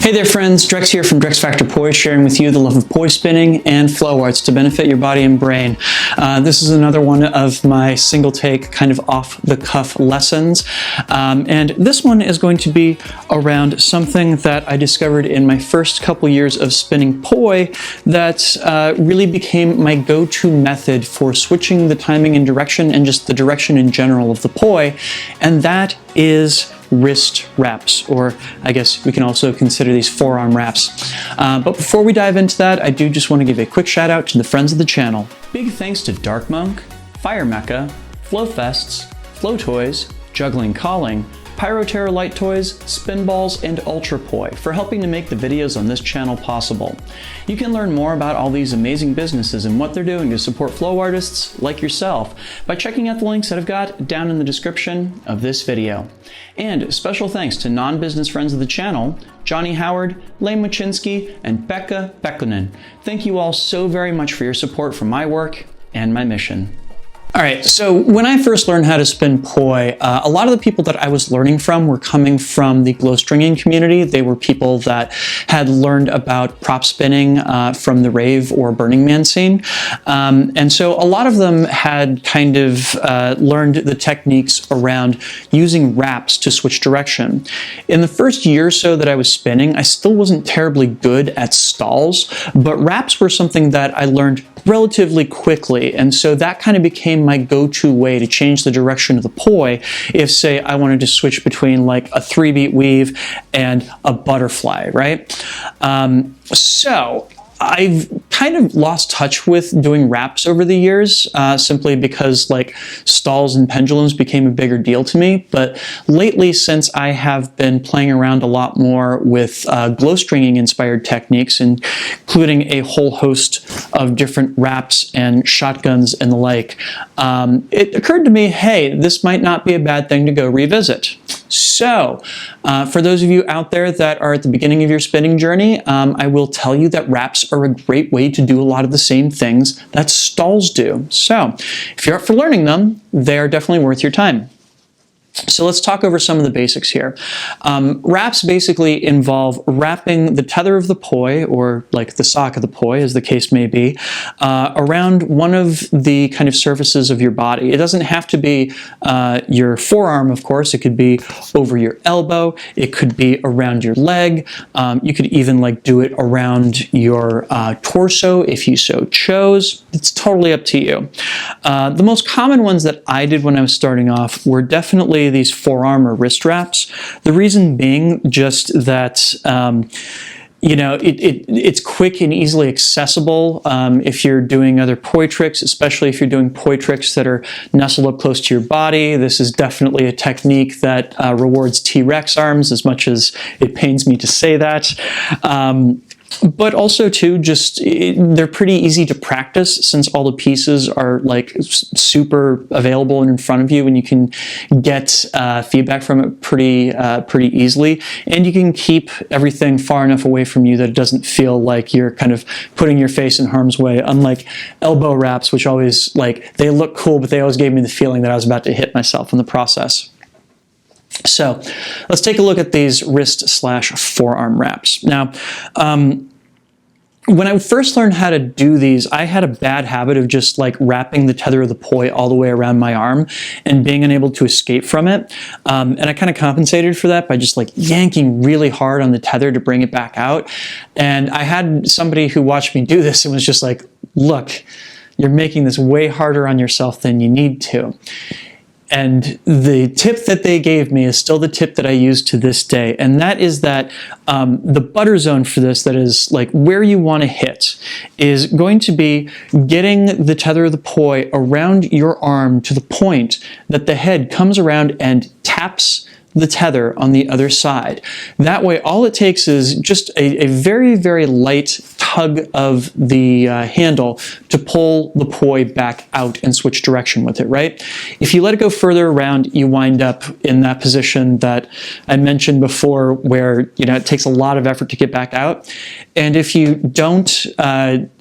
Hey there friends, Drex here from Drex Factor Poi, sharing with you the love of poi spinning and flow arts to benefit your body and brain. This is another one of my single take, kind of off the cuff lessons. And this one is going to be around something that I discovered in my first couple years of spinning poi that really became my go-to method for switching the timing and direction and just the direction in general of the poi, and that is wrist wraps, or I guess we can also consider these forearm wraps. But before we dive into that, I do just want to give a quick shout out to the friends of the channel. Big thanks to Dark Monk, Fire Mecca, Flow Fests, Flow Toys, Juggling Calling, Pyroterror Light Toys, Spinballs, and Ultrapoi for helping to make the videos on this channel possible. You can learn more about all these amazing businesses and what they're doing to support flow artists like yourself by checking out the links that I've got down in the description of this video. And special thanks to non-business friends of the channel, Johnny Howard, Lain Mochinsky, and Pekha Pekkonen. Thank you all so very much for your support for my work and my mission. All right, so when I first learned how to spin poi, a lot of the people that I was learning from were coming from the glow stringing community. They were people that had learned about prop spinning from the rave or Burning Man scene. And so a lot of them had kind of learned the techniques around using wraps to switch direction. In the first year or so that I was spinning, I still wasn't terribly good at stalls, but wraps were something that I learned relatively quickly, and so that kind of became my go-to way to change the direction of the poi if, say, I wanted to switch between like a 3-beat weave and a butterfly, right? So I've kind of lost touch with doing wraps over the years, simply because like stalls and pendulums became a bigger deal to me. But lately, since I have been playing around a lot more with glow stringing inspired techniques, including a whole host of different wraps and shotguns and the like, it occurred to me, hey, this might not be a bad thing to go revisit. So, for those of you out there that are at the beginning of your spinning journey, I will tell you that wraps are a great way to do a lot of the same things that stalls do. So, if you're up for learning them, they are definitely worth your time. So let's talk over some of the basics here. Wraps basically involve wrapping the tether of the poi, or like the sock of the poi, as the case may be, around one of the kind of surfaces of your body. It doesn't have to be your forearm, of course. It could be over your elbow. It could be around your leg. You could even like do it around your torso if you so chose. It's totally up to you. The most common ones that I did when I was starting off were definitely these forearm or wrist wraps. The reason being just that you know, it's quick and easily accessible if you're doing other poi tricks, especially if you're doing poi tricks that are nestled up close to your body. This is definitely a technique that rewards T-Rex arms, as much as it pains me to say that. But also too, just they're pretty easy to practice since all the pieces are like super available and in front of you, and you can get feedback from it pretty easily, and you can keep everything far enough away from you that it doesn't feel like you're kind of putting your face in harm's way. Unlike elbow wraps, which always like they look cool, but they always gave me the feeling that I was about to hit myself in the process. So let's take a look at these wrist/forearm wraps. Now, when I first learned how to do these, I had a bad habit of just like wrapping the tether of the poi all the way around my arm and being unable to escape from it. And I kind of compensated for that by just like yanking really hard on the tether to bring it back out. And I had somebody who watched me do this and was just like, look, you're making this way harder on yourself than you need to. And the tip that they gave me is still the tip that I use to this day, and that is that the butter zone for this, that is like where you want to hit, is going to be getting the tether of the poi around your arm to the point that the head comes around and taps the tether on the other side. That way, all it takes is just a very, very light tug of the handle to pull the poi back out and switch direction with it, right? If you let it go further around, you wind up in that position that I mentioned before where, you know, it takes a lot of effort to get back out. And if you don't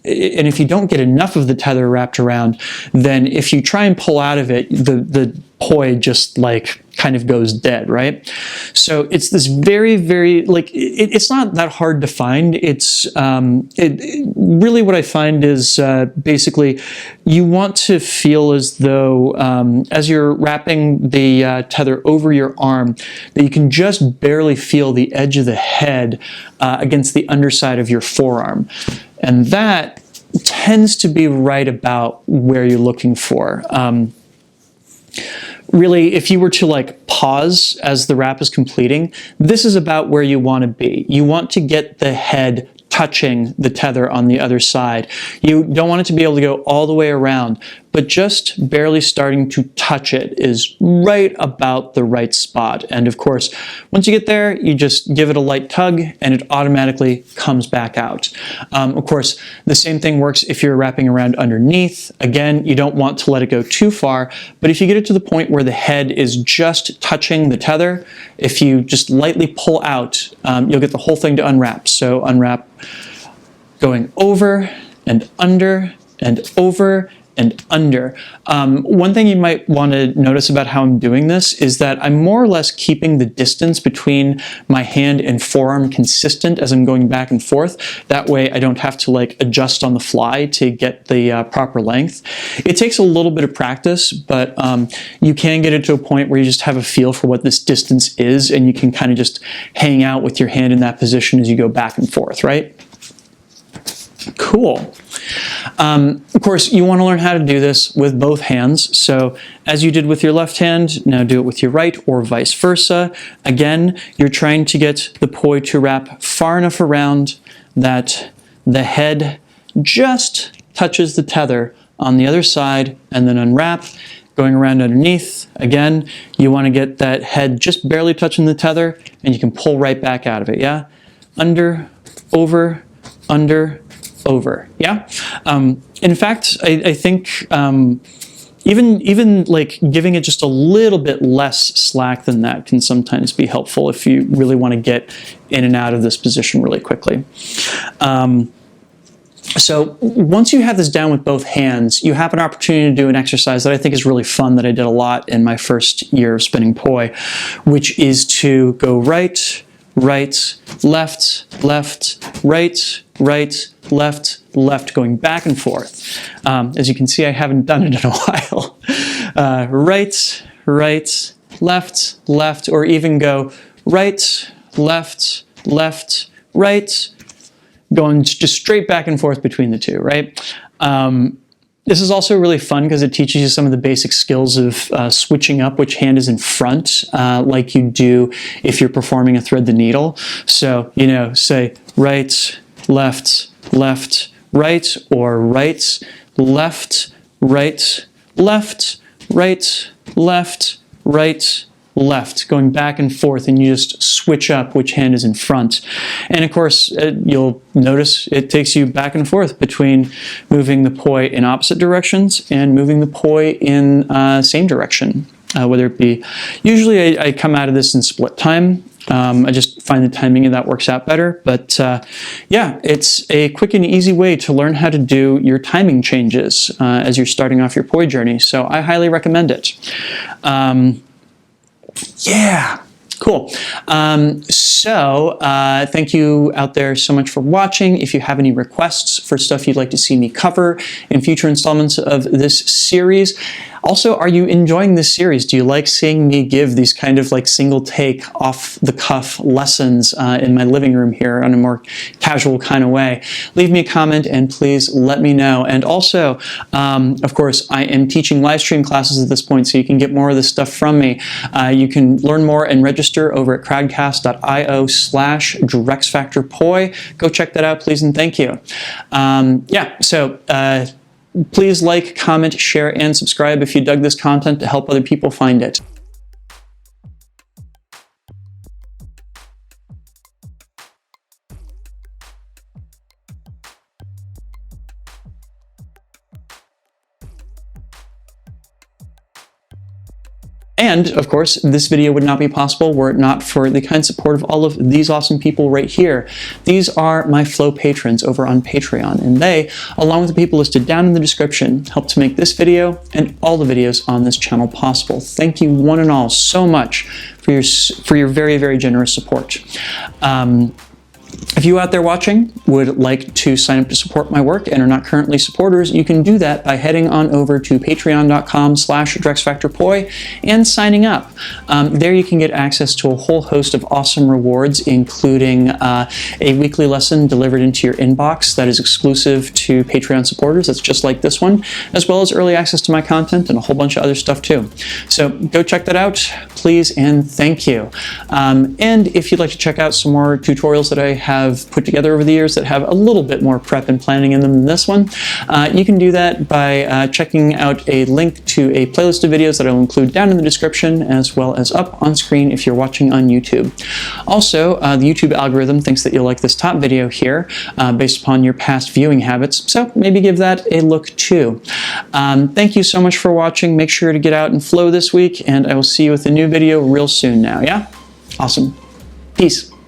get enough of the tether wrapped around, then if you try and pull out of it, the poi just like kind of goes dead, right? So it's this very, very, like, it's not that hard to find. It's really what I find is basically you want to feel as though as you're wrapping the tether over your arm, that you can just barely feel the edge of the head against the underside of your forearm. And that tends to be right about where you're looking for. Really, if you were to like pause as the wrap is completing, this is about where you want to be. You want to get the head touching the tether on the other side. You don't want it to be able to go all the way around, but just barely starting to touch it is right about the right spot. And of course, once you get there, you just give it a light tug and it automatically comes back out. Of course, the same thing works if you're wrapping around underneath. Again, you don't want to let it go too far, but if you get it to the point where the head is just touching the tether, if you just lightly pull out, you'll get the whole thing to unwrap. So unwrap going over and under and over and under. One thing you might want to notice about how I'm doing this is that I'm more or less keeping the distance between my hand and forearm consistent as I'm going back and forth. That way I don't have to like adjust on the fly to get the proper length. It takes a little bit of practice, but you can get it to a point where you just have a feel for what this distance is, and you can kind of just hang out with your hand in that position as you go back and forth, right? Cool. Of course, you want to learn how to do this with both hands. So as you did with your left hand, now do it with your right or vice versa. Again, you're trying to get the poi to wrap far enough around that the head just touches the tether on the other side, and then unwrap, going around underneath. Again, you want to get that head just barely touching the tether, and you can pull right back out of it, yeah? Under, over, under, over, yeah? In fact, I think even like giving it just a little bit less slack than that can sometimes be helpful if you really want to get in and out of this position really quickly. So once you have this down with both hands, you have an opportunity to do an exercise that I think is really fun that I did a lot in my first year of spinning poi, which is to go right, right, left, left, right, right, left, left, going back and forth. As you can see, I haven't done it in a while. Right, right, left, left, or even go right, left, left, right, going just straight back and forth between the two, right? This is also really fun because it teaches you some of the basic skills of switching up which hand is in front, like you do if you're performing a thread the needle. So, you know, say right, left, left, right, or right, left, right, left, right, left, right, left, going back and forth, and you just switch up which hand is in front. And of course, you'll notice it takes you back and forth between moving the poi in opposite directions and moving the poi in same direction, whether it be, usually I come out of this in split time. I just find the timing of that works out better, but yeah, it's a quick and easy way to learn how to do your timing changes as you're starting off your poi journey, so I highly recommend it. Yeah, cool. So thank you out there so much for watching. If you have any requests for stuff you'd like to see me cover in future installments of this series, also, are you enjoying this series? Do you like seeing me give these kind of like single take off the cuff lessons in my living room here in a more casual kind of way? Leave me a comment and please let me know. And also, of course, I am teaching live stream classes at this point, so you can get more of this stuff from me. You can learn more and register over at crowdcast.io/DirexFactorPoi. Go check that out, please, and thank you. Yeah, so please like, comment, share, and subscribe if you dug this content to help other people find it. And, of course, this video would not be possible were it not for the kind support of all of these awesome people right here. These are my Flow patrons over on Patreon, and they, along with the people listed down in the description, help to make this video and all the videos on this channel possible. Thank you one and all so much for your very, very generous support. If you out there watching would like to sign up to support my work and are not currently supporters, you can do that by heading on over to patreon.com/DrexFactorPoi and signing up. There you can get access to a whole host of awesome rewards, including a weekly lesson delivered into your inbox that is exclusive to Patreon supporters. That's just like this one, as well as early access to my content and a whole bunch of other stuff too. So go check that out, please, and thank you. And if you'd like to check out some more tutorials that I have put together over the years that have a little bit more prep and planning in them than this one, you can do that by checking out a link to a playlist of videos that I'll include down in the description, as well as up on screen if you're watching on YouTube. Also, the YouTube algorithm thinks that you'll like this top video here based upon your past viewing habits, so maybe give that a look too. Thank you so much for watching. Make sure to get out and flow this week, and I will see you with a new video real soon now, yeah? Awesome. Peace.